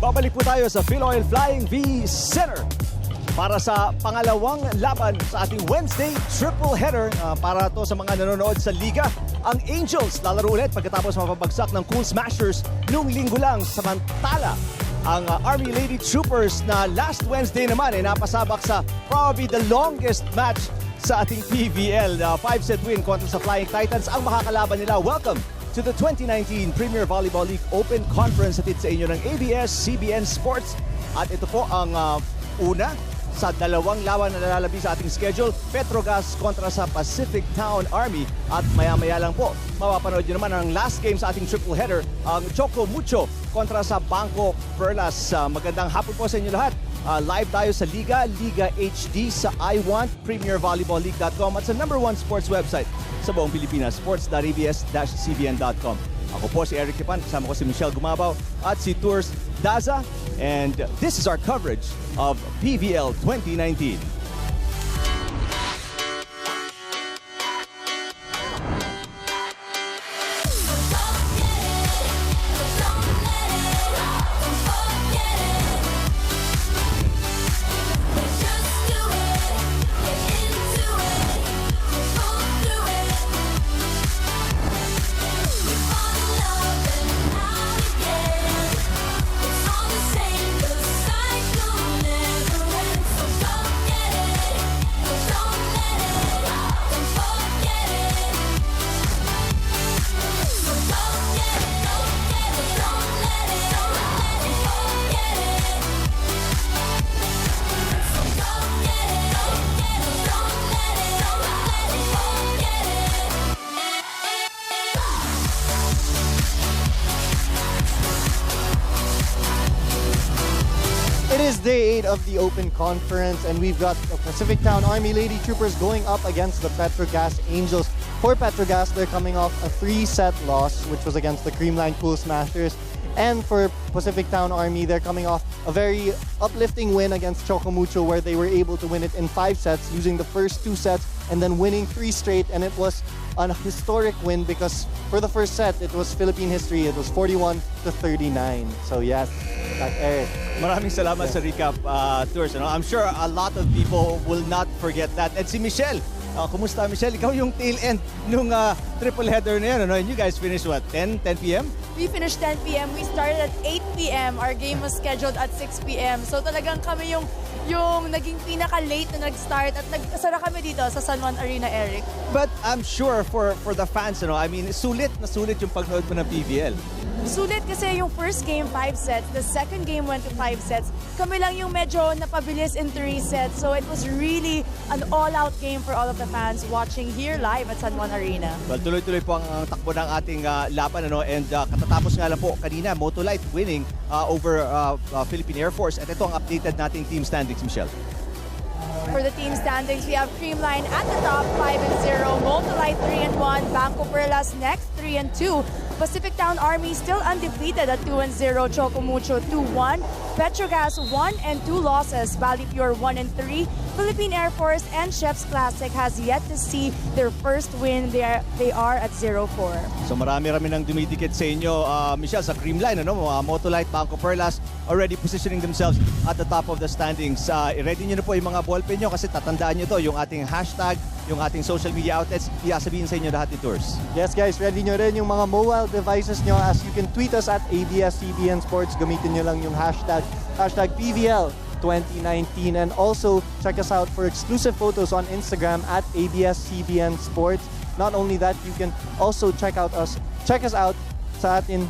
Babalik po tayo sa Philoil Flying V Center para sa pangalawang laban sa ating Wednesday triple header para to sa mga nanonood sa Liga. Ang Angels lalaro ulit pagkatapos mapabagsak ng Cool Smashers noong linggo lang. Samantala, ang Army Lady Troopers na last Wednesday naman ay napasabak sa probably the longest match sa ating PVL. 5-set win kontra sa Flying Titans ang makakalaban nila. Welcome to the 2019 Premier Volleyball League Open Conference atid sa inyo ng ABS-CBN Sports. At ito po ang una sa dalawang laban na nalalabi sa ating schedule. Petro Gazz kontra sa PacificTown Army. At maya-maya lang po, mapapanood nyo naman ang last game sa ating triple header, ang Choco Mucho kontra sa Bangko Perlas. Magandang hapon po sa inyo lahat. Live tayo sa Liga, Liga HD sa iwantpremiervolleyballleague.com at sa #1 sports website sa buong Pilipinas, sports.abs-cbn.com. Ako po si Eric Kipan, kasama ko si Michelle Gumabaw at si Tours Daza. And this is our coverage of PVL 2019. It is day 8 of the Open Conference, and we've got the PacificTown Army Lady Troopers going up against the Petro Gazz Angels. For Petro Gazz, they're coming off a 3-set loss, which was against the Creamline Cool Smashers. And for PacificTown Army, they're coming off a very uplifting win against Choco Mucho, where they were able to win it in 5 sets, losing the first 2 sets and then winning 3 straight. And it was a historic win because for the first set, it was Philippine history. It was 41-39. So yes, Eric. Maraming salamat sa recap, Tours. I'm sure a lot of people will not forget that. And si Michelle, kumusta Michelle? Ikaw yung tail end nung triple header na yan. And you guys finished what, 10 p.m.? We finished 10 p.m. We started at 8 p.m. Our game was scheduled at 6 p.m. So talagang kami yung naging pinaka-late na nag-start at nagsara kami dito sa San Juan Arena, Eric. But I'm sure for the fans, I mean, sulit na sulit yung pagnood mo ng PVL. Sulit kasi yung first game, 5 sets. The second game went to 5 sets. Kami lang yung medyo napabilis in 3 sets. So it was really an all-out game for all of the fans watching here live at San Juan Arena. Well, tuloy-tuloy po ang takbo ng ating laban. And katatapos nga lang po kanina, Motolite winning over Philippine Air Force. At ito ang updated nating team standings, Michelle. For the team standings, we have Creamline at the top, 5-0. Motolite 3-1. Bangko Perlas next, 3-2. PacificTown Army still undefeated at 2-0. Choco Mucho 2-1. Petro Gazz 1 and 2 losses. Bali Pure 1-3. Philippine Air Force and Chef's Classic has yet to see their first win. They are at 0-4. So marami-rami nang dumidikit sa inyo, Michelle, sa Creamline. Motolite, Bangko Perlas already positioning themselves at the top of the standings. Ready nyo na po yung mga ballpen nyo kasi tatandaan nyo to, yung ating hashtag, yung ating social media outlets, iasabihin sa inyo lahat ni Tours. Yes guys, ready nyo rin yung mga mobile devices nyo as you can tweet us at ABS-CBN Sports. Gamitin nyo lang yung hashtag PVL 2019, and also check us out for exclusive photos on Instagram at ABS-CBN Sports. Not only that, you can also check us out sa atin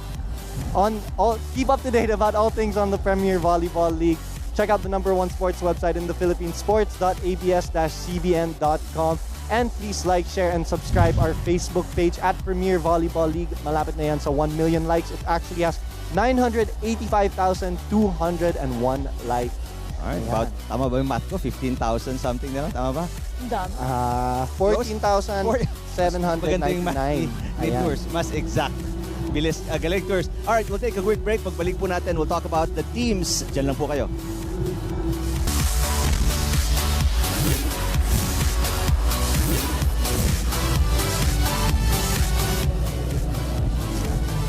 keep up to date about all things on the Premier Volleyball League. Check out the #1 sports website in the Philippines, sports.abs-cbn.com. And please like, share, and subscribe our Facebook page at Premier Volleyball League. Malapit na yan sa 1 million likes. It actually has 985,201 likes. Alright, about, tama ba yung math ko? 15,000 something na lang? Tama ba? Done. 14,799. Tours, mas exact. Bilis, galing Tours. Alright, we'll take a quick break. Pagbalik po natin, we'll talk about the teams. Diyan lang po kayo.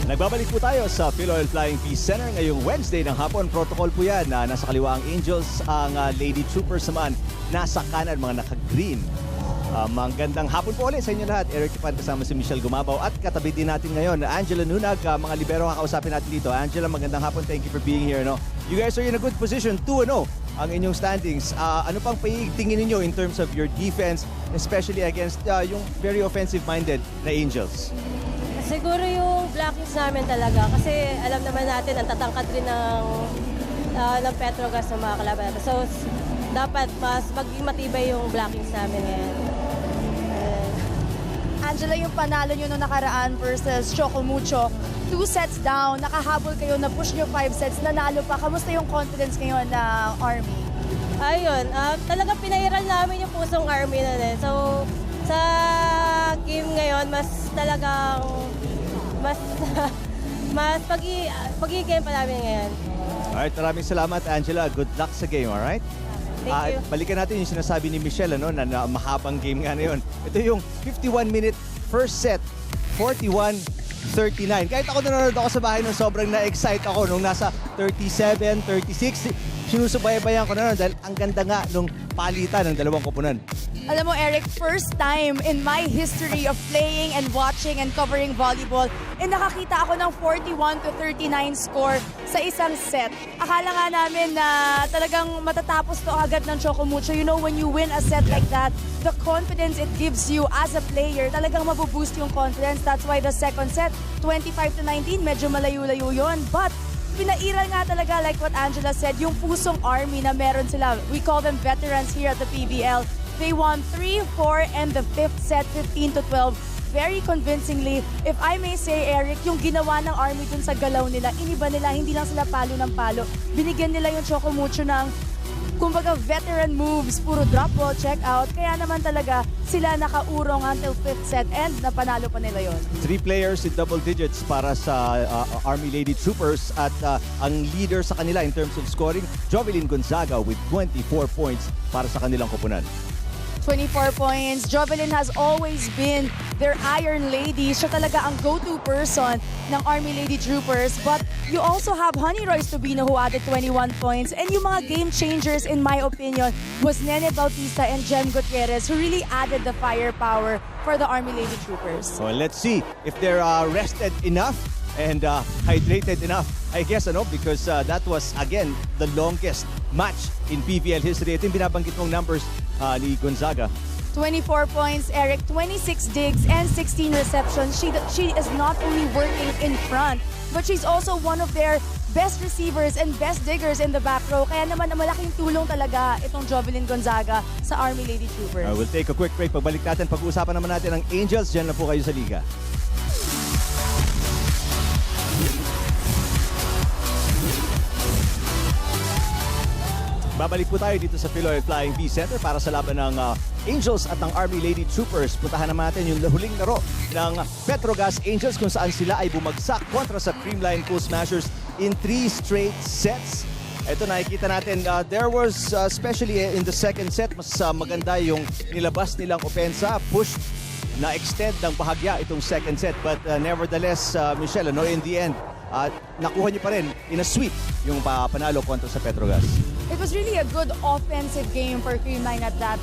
Nagbabalik po tayo sa Philoil Flying Peace Center ngayong Wednesday ng hapon. Protocol po yan na nasa kaliwa ang Angels, ang Lady Troopers naman nasa kanan, mga naka-green. Magandang hapon po ulit sa inyo lahat. Eric Ipan kasama si Michelle Gumabaw at katabi din natin ngayon Angela Nunag, mga libero kakausapin natin dito. Angela, magandang hapon. Thank you for being here. No? You guys are in a good position, 2-0 ang inyong standings. Ano pang paitingin ninyo in terms of your defense, especially against yung very offensive-minded na Angels? Siguro yung blockings namin talaga kasi alam naman natin ang tatangkad rin ng Petro Gazz ng mga kalaban. So dapat mas maging matibay yung blockings namin ngayon. Angela, yung panalo nyo nung nakaraan versus Choco Mucho, 2 sets down, nakahabol kayo, na-push nyo 5 sets, nanalo pa. Kamusta yung confidence ngayon ng Army? Ayun, talaga pinairal namin yung pusong Army na din. So sa game ngayon, mas talagang mas pag-i-game pa namin ngayon. Alright, maraming salamat Angela. Good luck sa game, alright? Thank you. Balikan natin yung sinasabi ni Michelle na mahabang game nga na yun. Ito yung 51-minute first set, 41-39. Kahit ako nanonood ako sa bahay nung sobrang na-excite ako nung nasa 37, 36. Sinusubaybayan ko na nun dahil ang ganda nga nung palitan ng dalawang koponan. Alam mo, Eric, first time in my history of playing and watching and covering volleyball, nakakita ako ng 41-39 score sa isang set. Akala nga namin na talagang matatapos to agad ng Choco Mucho. You know, when you win a set like that, the confidence it gives you as a player, talagang mabuboost yung confidence. That's why the second set, 25-19, medyo malayo-layo yun. But pinairal nga talaga, like what Angela said, yung pusong Army na meron sila. We call them veterans here at the PBL. They won 3, 4, and the 5th set, 15-12. Very convincingly. If I may say, Eric, yung ginawa ng Army dun sa galaw nila, iniba nila, hindi lang sila palo ng palo. Binigyan nila yung Choco Mucho ng, kumbaga, veteran moves, puro drop ball, check out. Kaya naman talaga sila nakaurong until 5th set and napanalo pa nila yon. 3 players in double digits para sa Army Lady Troopers at ang leader sa kanila in terms of scoring, Jovelyn Gonzaga with 24 points para sa kanilang koponan. 24 points. Jovelyn has always been their Iron Lady. Siya talaga ang go-to person ng Army Lady Troopers. But you also have Honey Royce Tubino who added 21 points. And yung mga game changers, in my opinion, was Nene Bautista and Jem Gutierrez who really added the firepower for the Army Lady Troopers. Well, let's see if they're rested enough and hydrated enough, I guess, because that was, again, the longest match in PVL history. Ito yung binabanggit mong numbers ni Gonzaga. 24 points, Eric, 26 digs and 16 receptions. She is not only working in front, but she's also one of their best receivers and best diggers in the back row. Kaya naman malaking tulong talaga itong Jovelyn Gonzaga sa Army Lady Troopers. We'll take a quick break. Pagbalik natin, pag-uusapan naman natin ang Angels. Diyan na po kayo sa Liga. Babalik po tayo dito sa Philoil Flying Peace Center para sa laban ng Angels at ng Army Lady Troopers. Puntahan naman natin yung huling laro ng Petro Gazz Angels kung saan sila ay bumagsak kontra sa Creamline Cool Smashers in 3 straight sets. Ito nakikita natin, there was, especially in the second set, mas maganda yung nilabas nilang opensa, push na extend ng bahagya itong second set. But nevertheless, Michelle, in the end, nakuha niyo pa rin in a sweep yung panalo kontra sa Petro Gazz. It was really a good offensive game for Creamline at that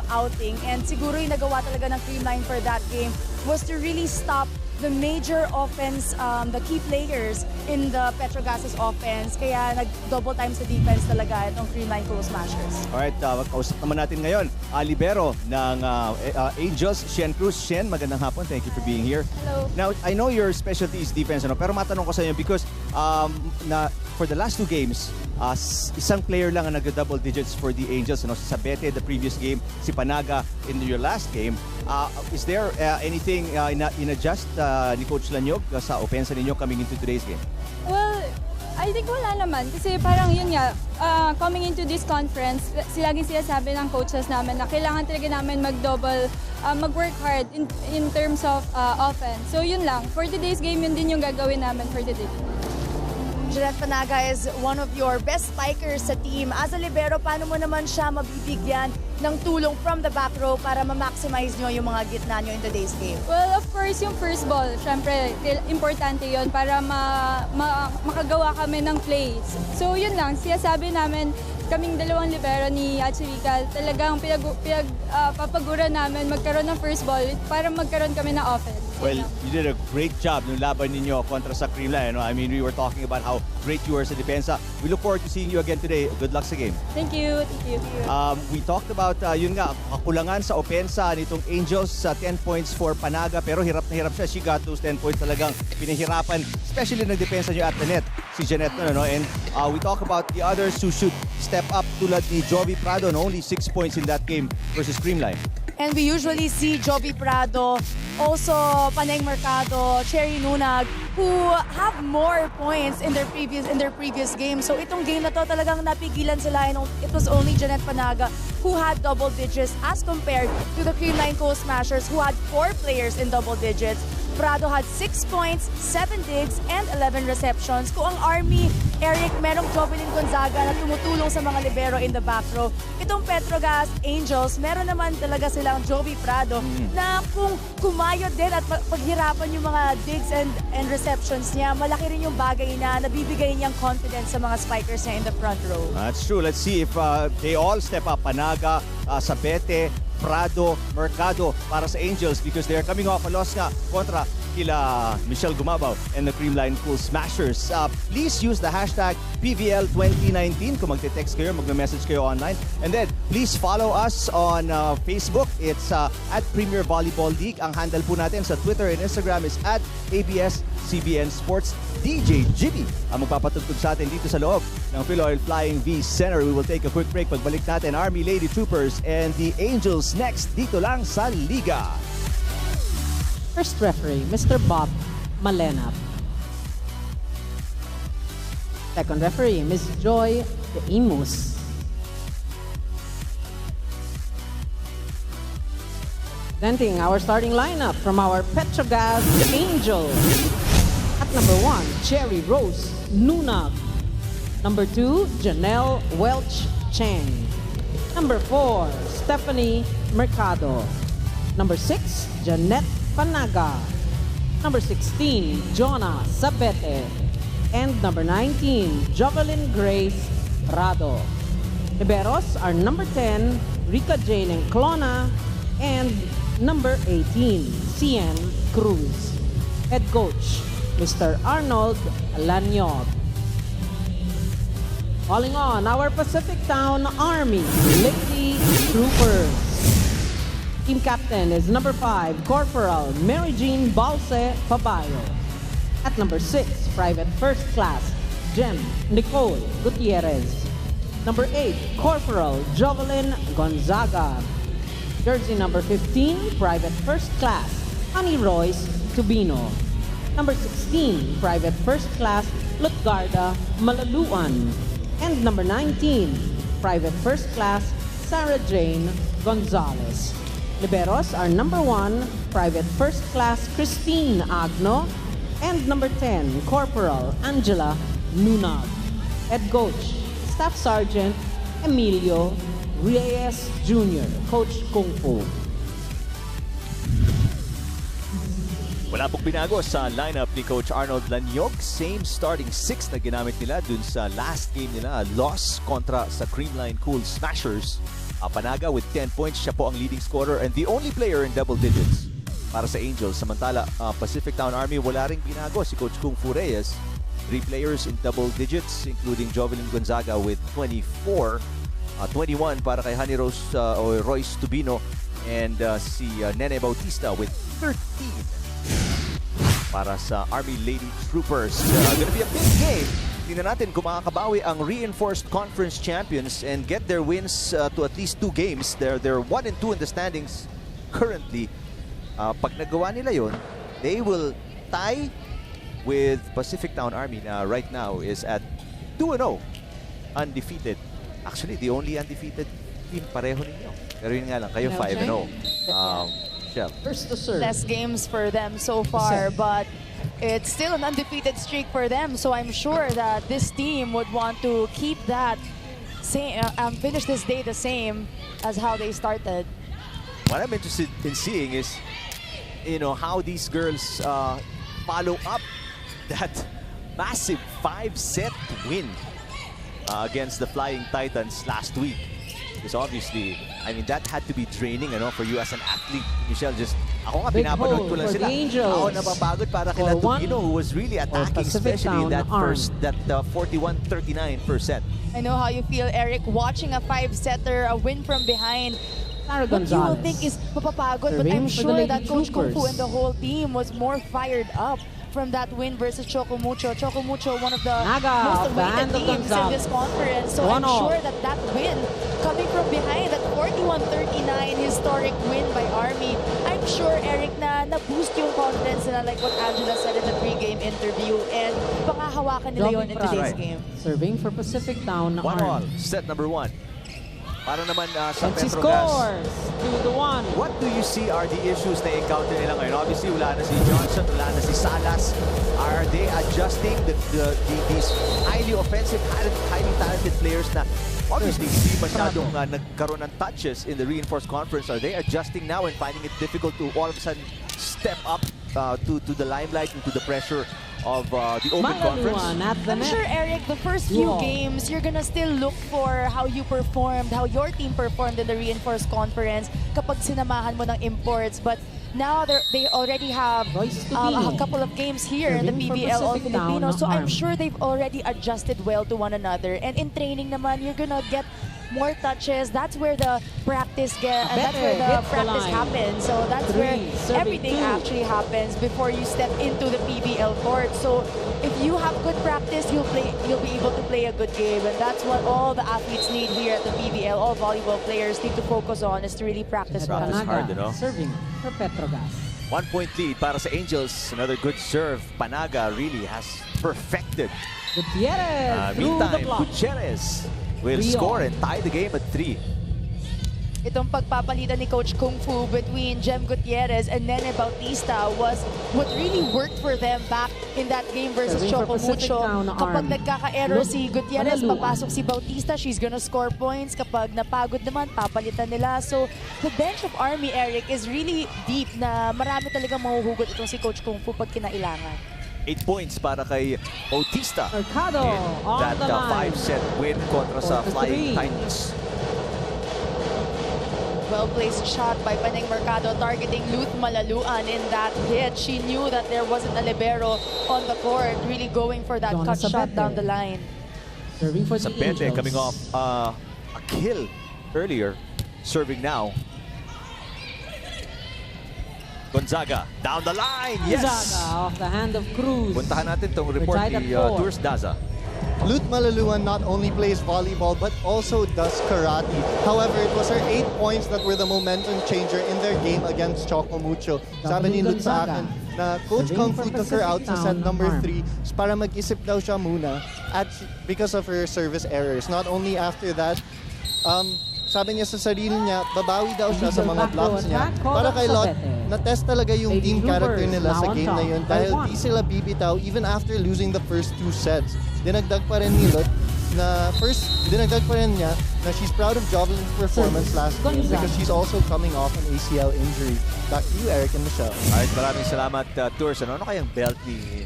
outing. And siguro yung nagawa talaga ng Creamline for that game was to really stop the major offense, the key players in the Petro Gazz's offense. Kaya nag-double time sa defense talaga itong Creamline Cool Smashers. Alright, kausap naman natin ngayon, libero ng Angels, Shen Cruz. Shen, magandang hapon. Thank you for being here. Hello. Now, I know your specialty is defense, pero matanong ko sa inyo because for the last 2 games, isang player lang ang nag-double digits for the Angels. Si Sabete, the previous game, si Panaga in your last game. Is there anything in-adjust ni Coach Lanyog sa opensa ninyo coming into today's game? Well, I think wala naman. Kasi parang yun nga, coming into this conference, laging sinasabi ng coaches namin na kailangan talaga namin mag-double, mag-work hard in terms of offense. So yun lang. For today's game, yun din yung gagawin namin for today. Jeanette Panaga is one of your best spikers sa team. As a libero, paano mo naman siya mabibigyan ng tulong from the back row para ma-maximize nyo yung mga gitna nyo in today's game? Well, of course, yung first ball, syempre, importante yon para makagawa kami ng plays. So, yun lang. Sinasabi namin, kaming dalawang libero ni Achirika, talagang papagura namin magkaroon ng first ball para magkaroon kami ng offense. Well, you did a great job nung laban ninyo kontra sa Creamline. I mean, we were talking about how great you were sa depensa. We look forward to seeing you again today. Good luck sa game. Thank you. Thank you. We talked about, yun nga, kakulangan sa opensa nitong Angels sa 10 points for Panaga. Pero hirap na hirap siya. She got those 10 points talagang pinahirapan. Especially nagdepensa nyo at the net, si Jeanette. No? And we talk about the others who should step up tulad ni Jovi Prado. No? Only 6 points in that game versus Creamline. And we usually see Jovi Prado, also Paneng Mercado, Cherry Nunag, who have more points in their previous game. So itong game na to talagang napigilan sila, and it was only Jeanette Panaga who had double digits as compared to the Creamline Coast Smashers who had 4 players in double digits. Prado had 6 points, 7 digs, and 11 receptions. Kung ang Army, Eric, merong Jovelyn Gonzaga na tumutulong sa mga libero in the back row. Itong Petro Gazz Angels, meron naman talaga silang Jovi Prado na kung kumayod din at paghirapan yung mga digs and receptions niya, malaki rin yung bagay na nabibigay niyang confidence sa mga spikers niya in the front row. That's true. Let's see if they all step up. Panaga, Sabete, Prado, Mercado para sa Angels because they're coming off a loss nga kontra kila Michelle Gumabaw and the Creamline Cool Smashers. Please use the hashtag PVL2019 kung magte-text kayo, magme-message kayo online. And then, please follow us on Facebook. It's at Premier Volleyball League. Ang handle po natin sa Twitter and Instagram is at ABS-CBN Sports. DJ Jimmy ang magpapatugtog sa atin dito sa loob ng Philoil Flying V Center. We will take a quick break. Pagbalik natin, Army Lady Troopers and the Angels next dito lang sa Liga. First referee, Mr. Bob Malenap. Second referee, Ms. Joy De Imus. Presenting our starting lineup from our Petro Gazz Angels. At number 1, Cherry Rose Nunag. Number 2, Janelle Welch Cheng. Number 4, Stephanie Mercado. Number 6, Jeanette Panaga. Number 16, Jonah Sabete. And number 19, Jovelyn Grace Prado. Liberos are number 10, Rica Jane Clona, and number 18, Cian Cruz. Head coach, Mr. Arnold Lanyog. Calling on our PacificTown Army Lady Troopers. Team captain is number 5, Corporal Mary Jean Balse Pabayo. At number 6, Private First Class Jem Nicole Gutierrez. Number 8, Corporal Jovelyn Gonzaga. Jersey number 15, Private First Class Honey Royce Tubino. Number 16, Private First Class Lutgarda Malaluan. And number 19, Private First Class Sarah Jane Gonzalez. Liberos are number 1, Private First Class Christine Agno, and number 10, Corporal Angela Nunag. Head coach, Staff Sergeant Emilio Reyes Jr., Coach Kung Fu. Wala pong binago sa lineup ni Coach Arnold Lanyog. Same starting 6 na ginamit nila dun sa last game nila. Loss kontra sa Creamline Cool Smashers. Panaga with 10 points. Siya po ang leading scorer and the only player in double digits para sa Angels. Samantala, PacificTown Army, wala ring binago si Coach Kung Fu Reyes. 3 players in double digits, including Jovelyn Gonzaga with 24. 21 para kay Honey Rose o Royce Tubino, and si Nene Bautista with 13 para sa Army Lady Troopers. Gonna be a big game. Tingnan natin kung makakabawi ang reinforced conference champions and get their wins to at least 2 games. They're 1 and 2 in the standings currently. Pag nagawa nila yon, they will tie with PacificTown Army na right now is at 2-0, undefeated. Actually, the only undefeated team pareho ninyo. Pero yun nga lang, kayo 5-0. Michelle. First to serve. Less games for them so far, but it's still an undefeated streak for them. So I'm sure that this team would want to keep that same, finish this day the same as how they started. What I'm interested in seeing is, how these girls follow up that massive 5-set win against the Flying Titans last week. Because obviously, that had to be draining for you as an athlete. Michelle, ako nga, pinapanood ko lang sila. Ako napapagod para kila Tugino, who was really attacking, especially in that 41-39 first set. I know how you feel, Eric, watching a 5-setter, a win from behind. What you will think is mapapagod, but I'm sure that Coach Kung Fu and the whole team was more fired up from that win versus Choco Mucho. Choco Mucho, one of the most awaited teams in this conference. So I'm sure that win, coming from behind, that 41-39 historic win by Army, I'm sure, Eric, na-boost yung confidence na, like what Angela said in the pre-game interview, and pangahawakan nila yun in today's game. Serving for PacificTown. 1-all, set number 1. Para naman sa And she Petro Gazz. scores 2-1. What do you see are the issues na encounter nila ngayon? Obviously, wala na si Johnson, wala na si Salas. Are they adjusting these highly offensive, highly talented players na obviously hindi masyadong nagkaroon ng touches in the reinforced conference? Are they adjusting now and finding it difficult to all of a sudden step up to the limelight and to the pressure of the open conference? I'm sure, Eric, the first few games, you're gonna still look for how you performed, how your team performed in the reinforced conference kapag sinamahan mo ng imports. But now they already have a couple of games here in the PBL All Filipino, so I'm sure they've already adjusted well to one another. And in training naman, you're gonna get more touches. That's where the practice happens. So that's where everything actually happens before you step into the PBL court. So if you have good practice, you'll be able to play a good game, and that's what all the athletes need here at the PBL. All volleyball players need to focus on is to really practice well. Hard, Serving for Petro Gazz. 1-point lead para sa Angels. Another good serve. Panaga really has perfected. Gutierrez through the Meantime, block. Gutierrez will score and tie the game at 3. Itong pagpapalitan ni Coach Kung Fu between Jem Gutierrez and Nene Bautista was what really worked for them back in that game versus Choco Mucho. Kapag nagkaka-error si Gutierrez, papasok si Bautista, she's gonna score points. Kapag napagod naman, papalitan nila. So, the bench of Army, Eric, is really deep na marami talagang mahuhugot itong si Coach Kung Fu pag kinailangan. 8 points para kay Bautista Mercado in that 5-set win kontra sa Flying Titans. Well-placed shot by Paneng Mercado targeting Luth Malaluan in that hit. She knew that there wasn't a libero on the court, really going for that cut shot down the line. Serving for the Sabete Angels. coming off a kill earlier, serving now. Gonzaga down the line, yes! Gonzaga off the hand of Cruz. Puntahan natin itong report ni Tours Daza. Luth Malaluan not only plays volleyball but also does karate. However, it was her 8 points that were the momentum changer in their game against Choco Mucho. Sabi ni Luth sa akin na Coach Kung Fu took her out sa set number 3 para mag-isip daw siya muna because of her service errors. Not only after that, sabi niya sa sarili niya, babawi daw siya sa mga blocks niya. Para kay Lot, na-test talaga yung team character nila sa game na yun dahil di sila bibitaw even after losing the first 2 sets. Dinagdag pa rin ni Lot na dinagdag pa rin niya na she's proud of Jovelyn's performance last game because she's also coming off an ACL injury. Back to you, Eric and Michelle. Alright, maraming salamat, Tours. Ano kayang belt ni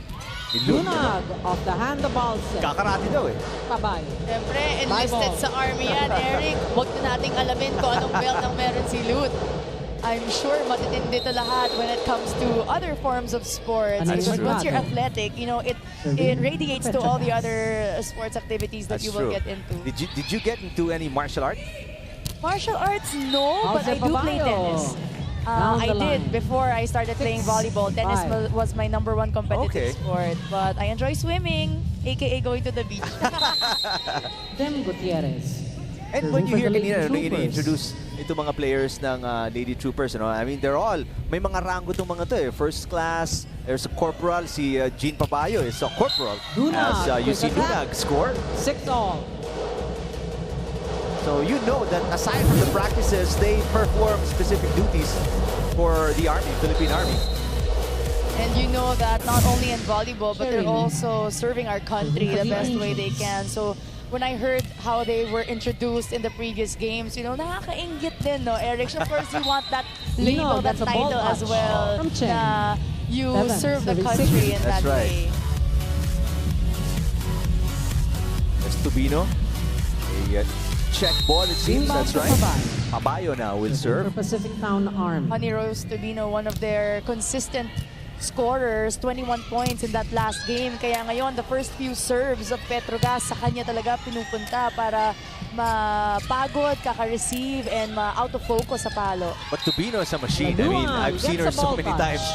Luth? Lunag off the hand of Balse. Kakarati daw eh. Bye-bye. Siyempre, enlisted sa Army yan, Eric. Huwag na nating alamin kung anong belt ang meron si Luth. I'm sure matitindi to lahat when it comes to other forms of sports. But once you're athletic, it radiates to all the other sports activities that you will get into. Did you get into any martial art? Martial arts, no, but I do play tennis. I did before I started playing volleyball. Tennis was my _1 competitive sport. But I enjoy swimming, aka going to the beach. Jem Gutierrez. And when you hear kanina ini-introduce ito mga players ng Lady Troopers, I mean, they're all, may mga rango itong mga to eh. First class, there's a corporal, si Jean Papayo is a corporal. As you see Lunag score. 6-all. So you know that aside from the practices, they perform specific duties for the Army, Philippine Army. And you know that not only in volleyball, but they're also serving our country the best way they can. So when I heard how they were introduced in the previous games, you know, nakakaingit din, no, Eric? Of course, you want that label, that title as well. Na you serve the country in that way. There's Tubino. A check ball, it seems. That's right. Pabayo now will serve. PacificTown Army. Honey Rose Tubino, one of their consistent scorers, 21 points in that last game. Kaya ngayon, the first few serves of Petro Gazz, sa kanya talaga pinupunta para mapagod, kaka-receive, and out of focus sa palo. But Tubino is a machine. I mean, I've seen her so many times.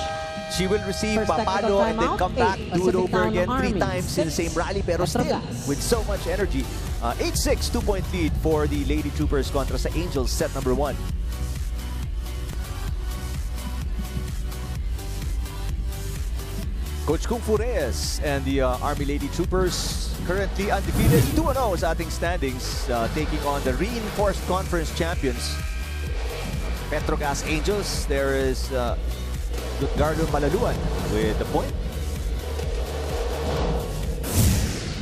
She will receive papalo and then come back, do it over again 3 times in the same rally, pero still with so much energy. 8-6, 2-point lead for the Lady Troopers kontra sa Angels, set number 1. Coach Kung Fu Reyes and the Army Lady Troopers currently undefeated, 2-0 sa ating standings, taking on the reinforced conference champions, Petro Gazz Angels. There is Gardo Malaluan with the point.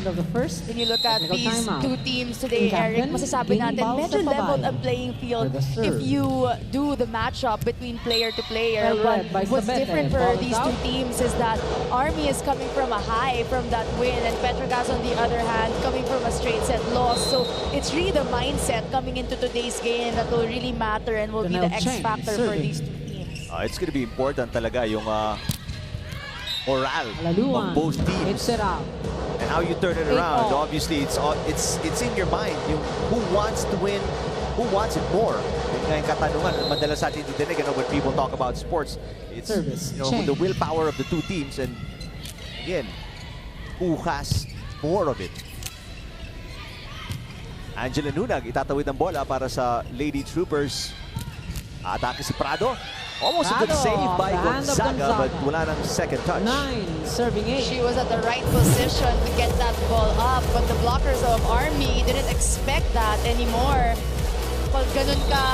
Of the first, when you look at these two teams today, Eric, masasabi natin medyo leveled ang playing field if you do the matchup between player to player. But what's different for these two teams is that Army is coming from a high from that win, and Petro Gazz, on the other hand, coming from a straight set loss. So it's really the mindset coming into today's game that will really matter and will be the X factor for these two teams. It's going to be important talaga yung morale of both teams. And how you turn it around. Obviously, it's in your mind. Yung who wants to win, who wants it more. Yung nga yung katanungan, madalas natin didinig, when people talk about sports, it's the willpower of the two teams, and again, who has more of it. Angela Nunag, itatawid ang bola para sa Lady Troopers. Atake si Prado. Almost a good save by Gonzaga, but wala nang second touch. 9, serving 8. She was at the right position to get that ball up, but the blockers of Army didn't expect that anymore. Pag ganun ka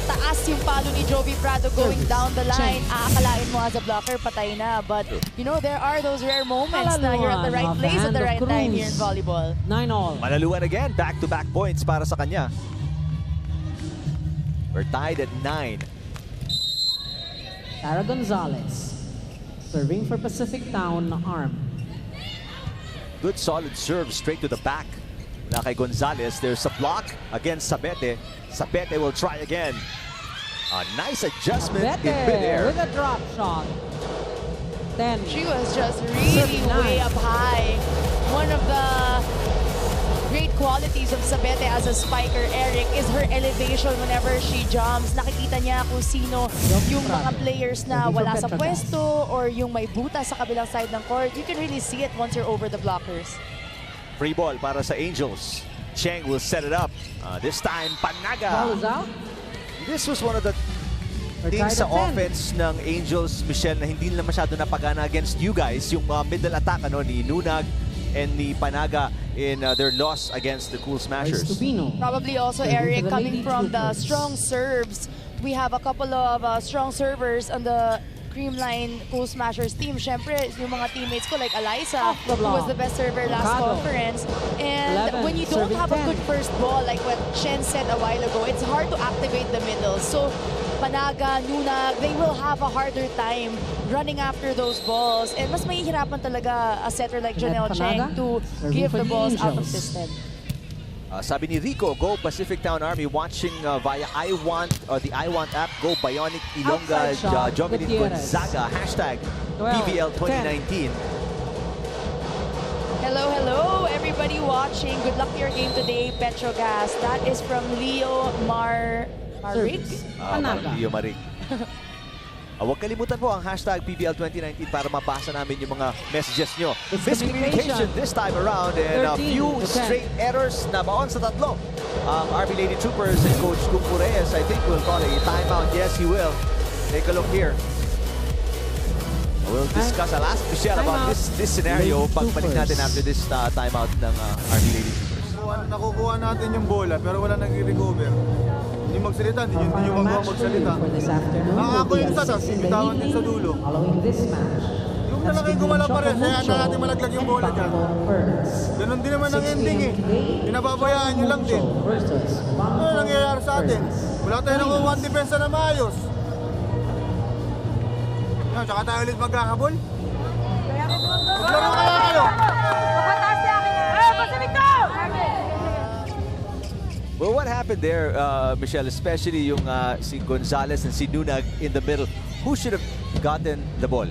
taas yung palo ni Jovi Prado going down the line, aakalain mo as a blocker, patay na. But, you know, there are those rare moments na you're at the right place at the right time here in volleyball. 9-all. Malaluan again, back-to-back points para sa kanya. We're tied at 9. Tara Gonzalez, serving for PacificTown Arm. Good solid serve straight to the back. Mula kay Gonzalez, there's a block against Sabete. Sabete will try again. A nice adjustment in midair. With a drop shot. 10. She was just really way up high. One of the great qualities of Sabete as a spiker, Eric, is her elevation whenever she jumps. Nakikita niya kung sino yung mga players na wala sa pwesto or yung may buta sa kabilang side ng court. You can really see it once you're over the blockers. Free ball para sa Angels. Cheng will set it up. This time, Panaga. Ball is out. This was one of the things sa offense ng Angels, Michelle, na hindi nila masyado napagana against you guys. Yung middle attack ni Nunag and ni Panaga in their loss against the Cool Smashers. Probably also, Eric, coming from the strong serves. We have a couple of strong servers on the Creamline Cool Smashers team. Siyempre, yung mga teammates ko like Eliza, who was the best server last conference. And when you don't have a good first ball, like what Shen said a while ago, it's hard to activate the middle. So Panaga, Nunag, they will have a harder time running after those balls. And mas mahihirapan talaga a setter like Janelle Cheng to give the balls out of system. Sabi ni Rico, go PacificTown Army, watching via the I Want app, go Bionic Ilongga, Jovelyn Gonzaga, hashtag PBL 2019. Hello, hello, everybody watching. Good luck to your game today, Petro Gazz. That is from Leo Marig? Leo Marig. Huwag kalimutan po ang hashtag PBL 2019 para mabasa namin yung mga messages nyo. Miscommunication this time around and a few straight errors na baon sa tatlo. Ang Army Lady Troopers and Coach Kung Fu Reyes, I think, will call a timeout. Yes, he will. Take a look here. We'll discuss. I'll ask Michelle about this scenario pagbalik natin after this timeout ng Army Lady Troopers. Nakukuha natin yung bola pero wala nag-recover. Hindi magsalita, hindi yung magsalita. Ako yung isa, tapos bitawan din sa dulo. Following this match, Huwag na lang kayo gumala pa rin. Kaya na natin malaglag yung bola dyan. Ganun din naman ang ending eh. Pinababayaan nyo lang din. Ano nangyayari sa atin? Wala tayo nakuha one defense na maayos. Yan, tsaka tayo ulit magkakabol. Maglaro kaya kayo. Well, what happened there, Michelle, especially yung si Gonzalez and si Nunag in the middle, who should have gotten the ball?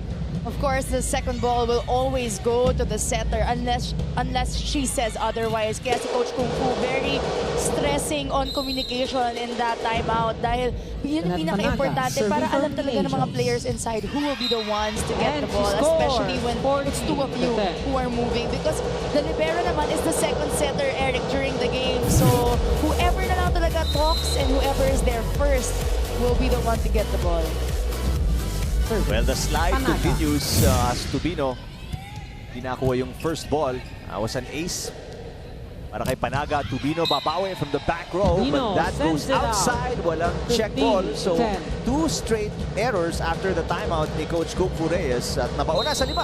Of course, the second ball will always go to the setter unless she says otherwise. Kaya si Coach Kung Fu very stressing on communication in that timeout dahil yun ang pinaka-importante para alam talaga ng mga players inside who will be the ones to get the ball, especially when it's two of you who are moving. Because the libero naman is the second setter, Eric, during the game. So whoever na lang talaga talks and whoever is there first will be the one to get the ball. Well, the slide continues as Tubino dinakuha yung first ball. Was an ace para kay Panaga. Tubino babawi from the back row, but that goes outside. Walang check ball. So, 2 straight errors after the timeout ni Coach Cook Reyes. At nabauna sa 5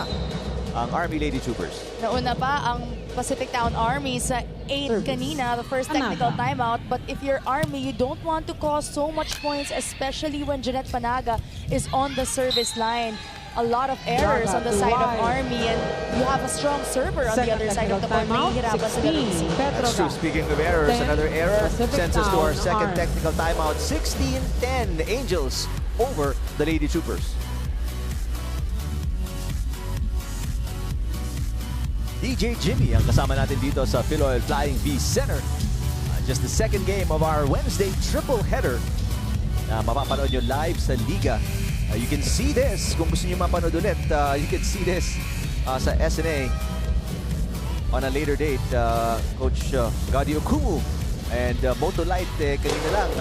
ang Army Lady Troopers. Nauna pa ang PacificTown Army sa 8 kanina, the first technical timeout. But if you're Army, you don't want to cause so much points, especially when Jeanette Panaga is on the service line. A lot of errors on the side of Army, and you have a strong server on the other side of the court. Nahihirapan sila rin. That's true. Speaking of errors, another error sends us to our second technical timeout. 16-10, the Angels over the Lady Troopers. DJ Jimmy ang kasama natin dito sa Philoil Flying V Center. Just the second game of our Wednesday triple header na mapapanood nyo live sa Liga. You can see this, kung gusto nyo mapanood ulit, you can see this sa SNA on a later date. Coach Gadi Okumu and Moto Light kanina lang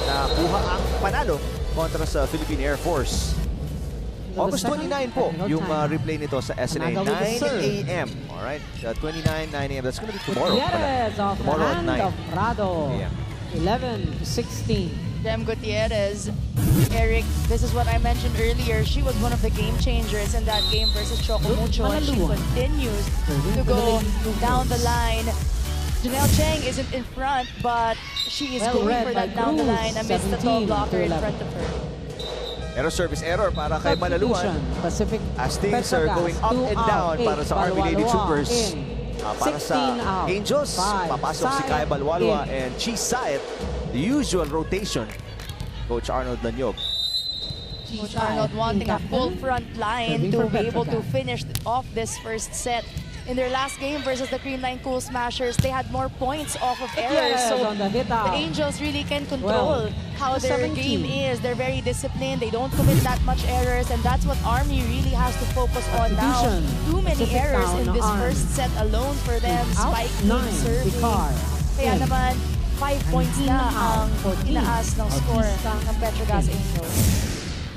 nakuha ang panalo kontra sa Philippine Air Force. August 29 po yung replay nito sa SNA, 9 a.m. Alright, 29, 9 a.m. That's going to be tomorrow. Tomorrow at 9 a.m. 11-16. Dem Gutierrez, Eric, this is what I mentioned earlier. She was one of the game changers in that game versus Choco Mucho, and she continues to go down the line. Janelle Cheng isn't in front, but she is going for that down the line amidst the tall blocker in front of her. Error service error para kay Malaluan. As things are going up and down para sa Army Lady Troopers. Para sa Angels, papasok si Kai Balwalwa and Chi Sayet. The usual rotation. Coach Arnold Lanyog. Coach Arnold wanting a full front line to be able to finish off this first set. In their last game versus the Creamline Cool Smashers, they had more points off of errors. So the Angels really can control how their game is. They're very disciplined. They don't commit that much errors, and that's what Army really has to focus on now. Too many errors in this first set alone for them. Spike serving. Kaya naman, 5 points na ang inaas ng score ng Petro Gazz Angels.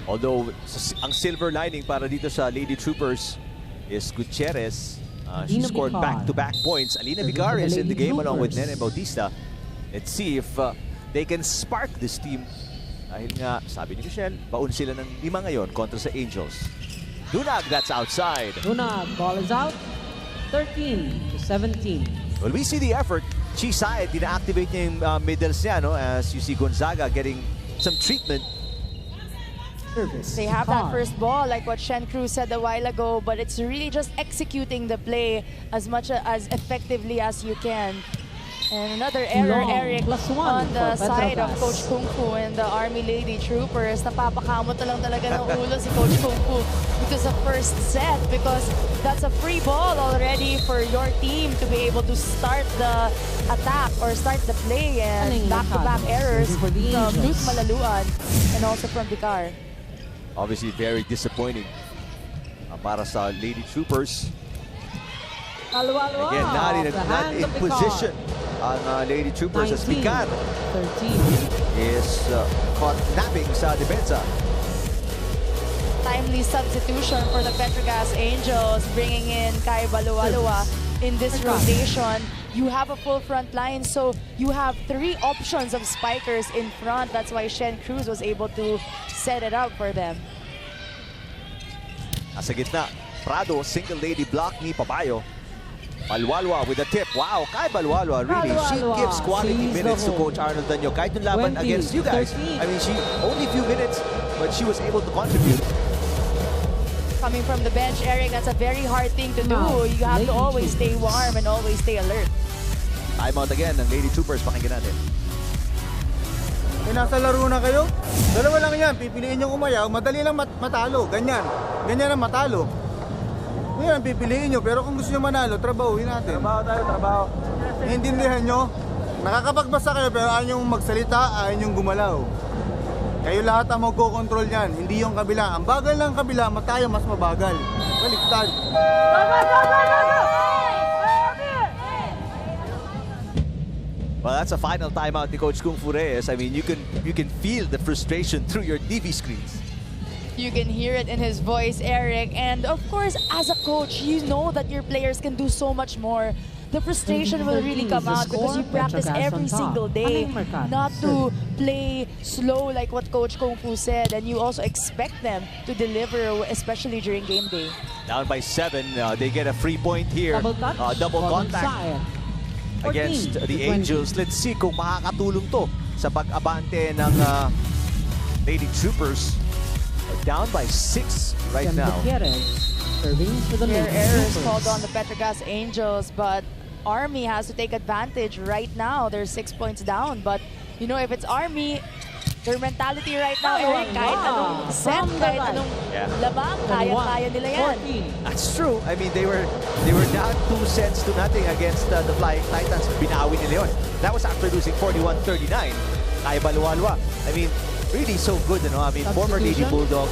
Although, ang silver lining para dito sa Lady Troopers is Gutierrez. She scored back-to-back points. Alina Vigar is in the game along with Nene Bautista. Let's see if they can spark this team. Dahil nga, sabi ni Michelle, baon sila ng 5 ngayon kontra sa Angels. Dunag, that's outside. Dunag, ball is out. 13-17. Well, we see the effort. Chi Sayet, dina-activate niya yung middles niya, no? As you see Gonzaga getting some treatment. They have that first ball, like what Shen Cruz said a while ago, but it's really just executing the play as much as effectively as you can. And another error, Eric, on the side of Coach Kung Fu and the Army Lady Troopers. Napapakamot na lang talaga ng ulo si Coach Kung Fu dito sa first set because that's a free ball already for your team to be able to start the attack or start the play, and back-to-back errors from Ruth Malaluan and also from Vicar. Obviously, very disappointing para sa Lady Troopers. Again, not in position ang Lady Troopers as Vicar is caught napping sa depensa. Timely substitution for the Petro Gazz Angels, bringing in Kai Balualua in this rotation. You have a full front line, so you have 3 options of spikers in front. That's why Shen Cruz was able to set it up for them. Nasa gitna, Prado, single lady block ni Pabayo. Balwalwa with a tip. Wow, Kai Balwalwa, really, she Balwalwa gives quality sees the minutes to hole. Coach Arnold Danyo. Kahit yung laban 20, against you guys. 13. I mean, she only a few minutes, but she was able to contribute. Coming from the bench, Eric, that's a very hard thing to do. Now, You have to Lady always stay Troopers. warm and always stay alert. Timeout again ng Lady Troopers. Pakinggan natin. Nasa laro na kayo? Dalawa lang yan. Pipiliin nyo umayaw. Madali lang matalo. Ganyan. Ganyan ang matalo. Yan, pipiliin nyo. Pero kung gusto nyo manalo, trabahuin natin. Trabaho tayo, trabaho. Naintindihan nyo? Nakakapagbasa kayo pero ayaw nyo magsalita, ayaw nyo gumalaw. Kayo lahat ang magkocontrol yan. Hindi yung kabila. Ang bagal ng kabila, tayo mas mabagal. Baliktad. Well, that's a final timeout ni Coach Kung Fu Reyes. I mean, you can feel the frustration through your TV screens. You can hear it in his voice, Eric. And of course, as a coach, you know that your players can do so much more. The frustration will really come out because you practice every single day not to play slow like what Coach Kung Fu said, and you also expect them to deliver, especially during game day. Down by 7, they get a free point here. Double contact against the Angels. Let's see kung makakatulong to sa pag-abante ng Lady Troopers. Down by 6 right now. Their errors called on the Petro Gazz Angels, but Army has to take advantage right now. They're 6 points down, but you know, if it's Army, their mentality right now, Eric, kahit anong set, kahit anong labang, kaya nila yan. That's true. I mean, they were down 2 sets to nothing against the Flying Titans. Binawi nila yun. That was after losing 41-39. Kay Balwalwa. I mean, really so good, you know. I mean, former Lady Bulldog.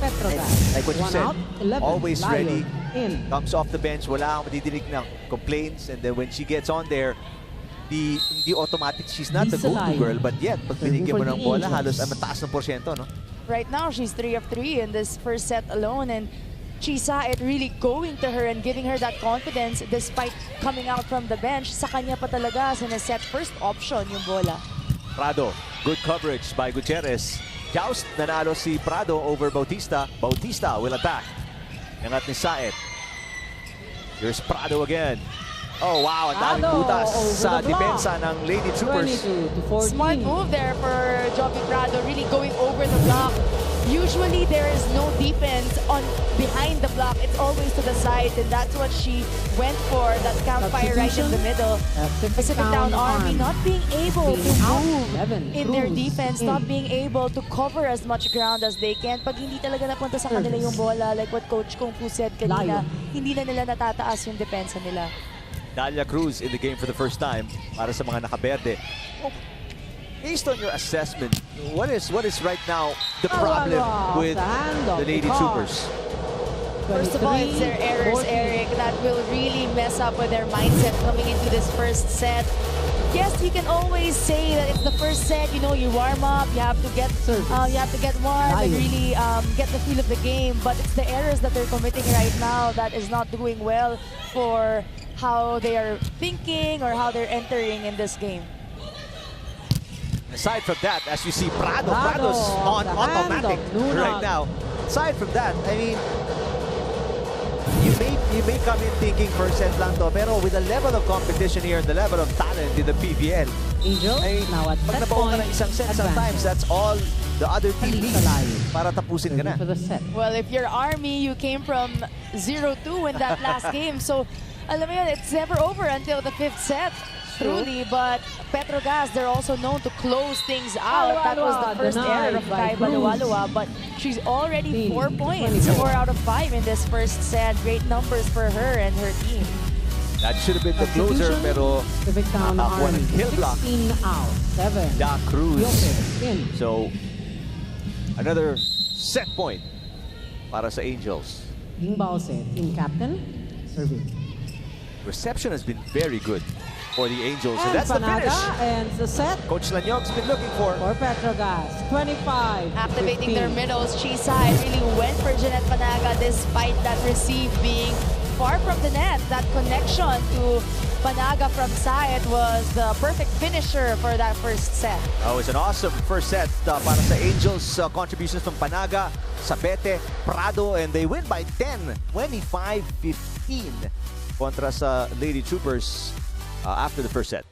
Like what you said, always ready. Comes off the bench, wala kang madidinig ng complaints. And then when she gets on there, hindi automatic, she's not the go-to girl. But yet, pag binigyan mo ng bola, halos mataas ng porsyento, no? Right now, she's 3 of 3 in this first set alone. And she saw it really going to her and giving her that confidence despite coming out from the bench. Sa kanya pa talaga, sineset first option yung bola. Prado, good coverage by Gutierrez. Joust, nanalo si Prado over Bautista. Bautista will attack. Nangat ni Saet. Here's Prado again. Oh wow, ang daming butas sa depensa ng Lady Troopers. Smart move there for Jovi Prado, really going over the block. Usually there is no defense on behind the block. It's always to the side, and that's what she went for, that campfire right in the middle. PacificTown Army not being able to move in their defense, not being able to cover as much ground as they can. Pag hindi talaga napunta sa kanila yung bola, like what Coach Kung Fu said kanina, hindi na nila natataas yung depensa nila. Dalia Cruz in the game for the first time para sa mga nakaberde. Based on your assessment, what is right now the problem with the Lady Troopers? First of all, it's their errors, Eric, that will really mess up with their mindset coming into this first set. Yes, you can always say that it's the first set, you know, you warm up, you have to get warm and really get the feel of the game. But it's the errors that they're committing right now that is not doing well for how they are thinking or how they're entering in this game. Aside from that, as you see, Prado's on automatic right now. Aside from that, I mean, you may come in thinking first set lang to, pero with the level of competition here and the level of talent in the PVL, now at pag nabaon ka ng isang set, sometimes that's all the other team needs para tapusin ka na. Well, if you're Army, you came from 0-2 in that last game, so alam mo yun, it's never over until the 5th set. Truly, but Petro Gazz, they're also known to close things out. That was the first error of Kai Balwalwa, but she's already 4 points, 4 out of 5 in this first set. Great numbers for her and her team. That should have been the closer, pero nakakuha ng kill block. 16 out, 7. Da Cruz. So, another set point para sa Angels. Team Balse, team captain, serving. Reception has been very good for the Angels, and that's the finish. And the set Coach Lanyog's been looking for Petro Gazz, 25. Activating their middles, Chisay really went for Jeanette Panaga despite that receive being far from the net. That connection to Panaga from side was the perfect finisher for that first set. Oh, it's an awesome first set para sa Angels. Contributions from Panaga, Sabete, Prado, and they win by 10, 25-15 kontra sa Lady Troopers after the first set.